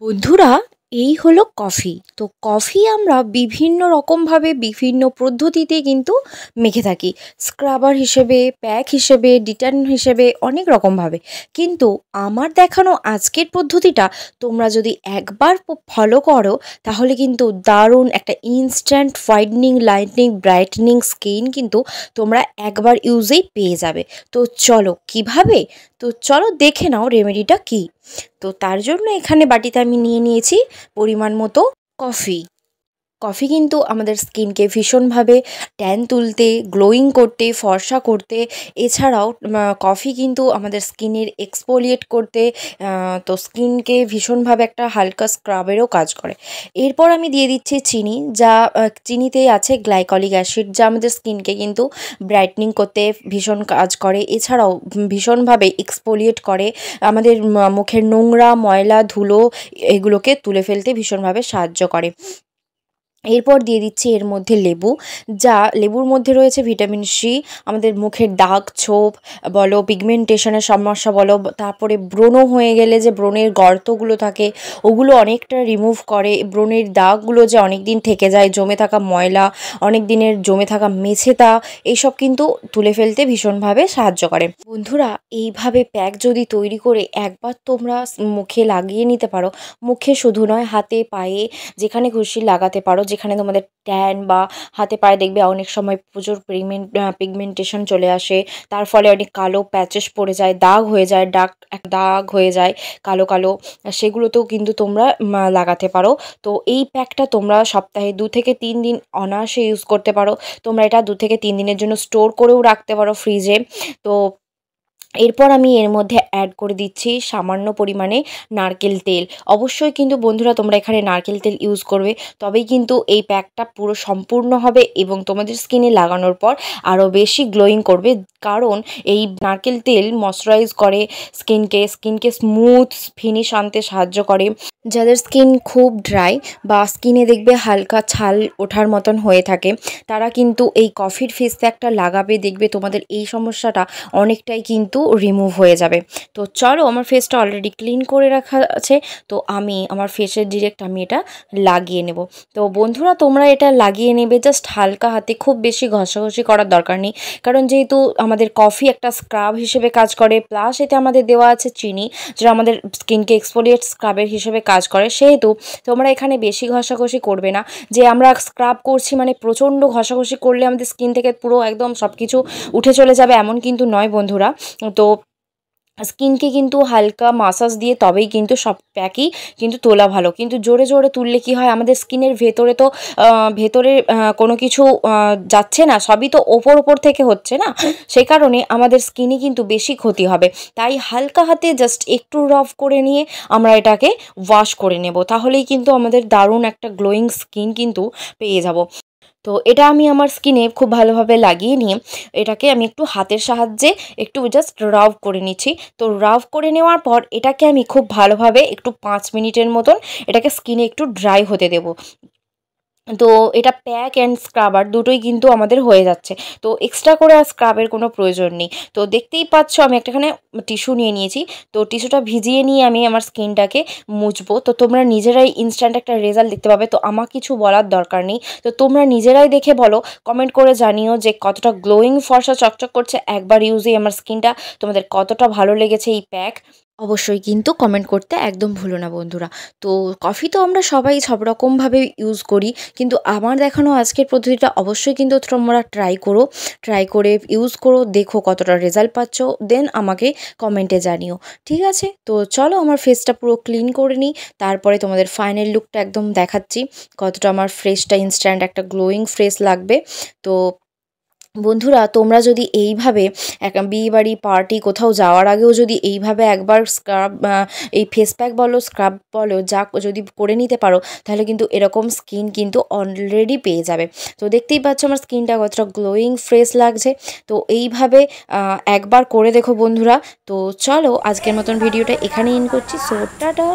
বন্ধুরা, এই হলো কফি। তো কফি আমরা বিভিন্ন রকমভাবে বিভিন্ন পদ্ধতিতে কিন্তু মেখে থাকি। স্ক্রাবার হিসেবে, প্যাক হিসেবে, ডিটারজেন্ট হিসেবে অনেক রকমভাবে। কিন্তু আমার দেখানো আজকের পদ্ধতিটা তোমরা যদি একবার ফলো করো তাহলে কিন্তু দারুণ একটা instant whitening, lightning, brightening skin কিন্তু তোমরা একবার ইউজেই পেয়ে যাবে। তো চলো কিভাবে? তো চলো দেখে নাও রেমেডিটা কী। তো তার জন্য এখানে বাটিতে আমি নিয়ে নিয়েছি পরিমাণ মতো কফি। কফি কিন্তু আমাদের স্কিনকে ভীষণভাবে ট্যান তুলতে, গ্লোয়িং করতে, ফর্সা করতে, এছাড়াও কফি কিন্তু আমাদের স্কিনের এক্সফোলিয়েট করতে, তো স্কিনকে ভীষণভাবে একটা হালকা স্ক্রাবেরও কাজ করে। এরপর আমি দিয়ে দিচ্ছি চিনি, যা চিনিতে আছে গ্লাইকলিক অ্যাসিড, যা আমাদের স্কিনকে কিন্তু ব্রাইটনিং করতে ভীষণ কাজ করে, এছাড়াও ভীষণভাবে এক্সফোলিয়েট করে, আমাদের মুখের নোংরা, ময়লা, ধুলো এগুলোকে তুলে ফেলতে ভীষণভাবে সাহায্য করে। এরপর দিয়ে দিচ্ছি এর মধ্যে লেবু, যা লেবুর মধ্যে রয়েছে ভিটামিন সি, আমাদের মুখের দাগ ছোপ বলো, পিগমেন্টেশনের সমস্যা বলো, তারপরে ব্রণ হয়ে গেলে যে ব্রণের গর্তগুলো থাকে ওগুলো অনেকটা রিমুভ করে, ব্রণের দাগগুলো যে অনেক দিন থেকে যায়, জমে থাকা ময়লা, অনেক দিনের জমে থাকা মেছেতা, এইসব কিন্তু তুলে ফেলতে ভীষণভাবে সাহায্য করে। বন্ধুরা, এইভাবে প্যাক যদি তৈরি করে একবার তোমরা মুখে লাগিয়ে নিতে পারো, মুখে শুধু নয় হাতে, পায়ে, যেখানে খুশি লাগাতে পারো, যেখানে তোমাদের ট্যান বা হাতে পায়ে দেখবে অনেক সময় প্রচুর পিগমেন্টেশন চলে আসে, তার ফলে অনেক কালো প্যাচেস পড়ে যায়, দাগ হয়ে যায়, দাগ হয়ে যায় কালো কালো, সেগুলোতেও কিন্তু তোমরা লাগাতে পারো। তো এই প্যাকটা তোমরা সপ্তাহে 2 থেকে 3 দিন অনায়াসে ইউজ করতে পারো। তোমরা এটা 2 থেকে 3 দিনের জন্য স্টোর করেও রাখতে পারো ফ্রিজে। তো এরপর আমি এর মধ্যে অ্যাড করে দিচ্ছি সামান্য পরিমাণে নারকেল তেল। অবশ্যই কিন্তু বন্ধুরা তোমরা এখানে নারকেল তেল ইউজ করবে, তবেই কিন্তু এই প্যাকটা পুরো সম্পূর্ণ হবে এবং তোমাদের স্কিনে লাগানোর পর আরও বেশি গ্লোয়িং করবে। কারণ এই নারকেল তেল ময়শ্চারাইজ করে স্কিনকে স্মুথ ফিনিশ আনতে সাহায্য করে। যাদের স্কিন খুব ড্রাই বা স্কিনে দেখবে হালকা ছাল ওঠার মতন হয়ে থাকে, তারা কিন্তু এই কফির ফেস প্যাকটা লাগাবে, দেখবে তোমাদের এই সমস্যাটা অনেকটাই কিন্তু রিমুভ হয়ে যাবে। তো চলো, আমার ফেসটা অলরেডি ক্লিন করে রাখা আছে, তো আমি আমার ফেসে ডিরেক্ট আমি এটা লাগিয়ে নেব। তো বন্ধুরা, তোমরা এটা লাগিয়ে নেবে জাস্ট হালকা হাতে, খুব বেশি ঘষাঘষি করার দরকার নেই। কারণ যেহেতু আমাদের কফি একটা স্ক্রাব হিসেবে কাজ করে, প্লাস এতে আমাদের দেওয়া আছে চিনি, যেটা আমাদের স্কিনকে এক্সফোলিয়েট স্ক্রাবের হিসেবে কাজ করে, সেহেতু তোমরা এখানে বেশি ঘষাঘষি করবে না। যে আমরা স্ক্রাব করছি মানে প্রচণ্ড ঘষাঘষি করলে আমাদের স্কিন থেকে পুরো একদম সব কিছু উঠে চলে যাবে, এমন কিন্তু নয় বন্ধুরা। তো স্কিনকে কিন্তু হালকা মাসাজ দিয়ে তবেই কিন্তু সব প্যাকই কিন্তু তোলা ভালো। কিন্তু জোরে জোরে তুললে কি হয়, আমাদের স্কিনের ভেতরে তো ভেতরে কোনো কিছু যাচ্ছে না, সবই তো ওপর থেকে হচ্ছে না, সেই কারণে আমাদের স্কিনে কিন্তু বেশি ক্ষতি হবে। তাই হালকা হাতে জাস্ট একটু রাব করে নিয়ে আমরা এটাকে ওয়াশ করে নেব, তাহলেই কিন্তু আমাদের দারুণ একটা গ্লোয়িং স্কিন কিন্তু পেয়ে যাব। তো এটা আমি আমার স্কিনে খুব ভালোভাবে লাগিয়ে নিয়ে এটাকে আমি একটু হাতের সাহায্যে একটু জাস্ট রাব করে নিচ্ছি। তো রাব করে নেওয়ার পর এটাকে আমি খুব ভালোভাবে একটু 5 মিনিটের মতন এটাকে স্কিনে একটু ড্রাই হতে দেবো। তো এটা প্যাক অ্যান্ড স্ক্রাবার দুটোই কিন্তু আমাদের হয়ে যাচ্ছে, তো এক্সট্রা করে আর স্ক্রাবের কোনো প্রয়োজন নেই। তো দেখতেই পাচ্ছ আমি একটাখানে টিস্যু নিয়ে নিয়েছি, তো টিস্যুটা ভিজিয়ে নিয়ে আমি আমার স্কিনটাকে মুছবো। তো তোমরা নিজেরাই ইনস্ট্যান্ট একটা রেজাল্ট দেখতে পাবে, তো আমার কিছু বলার দরকার নেই। তো তোমরা নিজেরাই দেখে বলো, কমেন্ট করে জানিও যে কতটা গ্লোয়িং, ফর্সা, চকচক করছে একবার ইউজেই আমার স্কিনটা, তোমাদের কতটা ভালো লেগেছে এই প্যাক। অবশ্যই কিন্তু কমেন্ট করতে একদম ভুলো না বন্ধুরা। তো কফি তো আমরা সবাই সব রকমভাবে ইউজ করি, কিন্তু আমার দেখানো আজকের পদ্ধতিটা অবশ্যই কিন্তু তোমরা ট্রাই করে ইউজ করো, দেখো কতটা রেজাল্ট পাচ্ছ, দেন আমাকে কমেন্টে জানিও। ঠিক আছে? তো চলো আমার ফেসটা পুরো ক্লিন করে নিই, তারপরে তোমাদের ফাইনাল লুকটা একদম দেখাচ্ছি কতটা আমার ফ্রেশটা ইনস্ট্যান্ট একটা গ্লোয়িং ফ্রেশ লাগবে। তো বন্ধুরা, তোমরা যদি এইভাবে বিয়েবাড়ি, পার্টি, কোথাও যাওয়ার আগেও যদি এইভাবে একবার এই ফেস প্যাক বলো, স্ক্রাব বলো, যা যদি করে নিতে পারো, তাহলে কিন্তু এরকম স্কিন কিন্তু অলরেডি পেয়ে যাবে। তো দেখতেই পাচ্ছ আমার স্কিনটা কতটা গ্লোয়িং ফ্রেশ লাগছে। তো এইভাবে একবার করে দেখো বন্ধুরা। তো চলো, আজকের মতন ভিডিওটা এখানেই এন্ড করছি। So tata.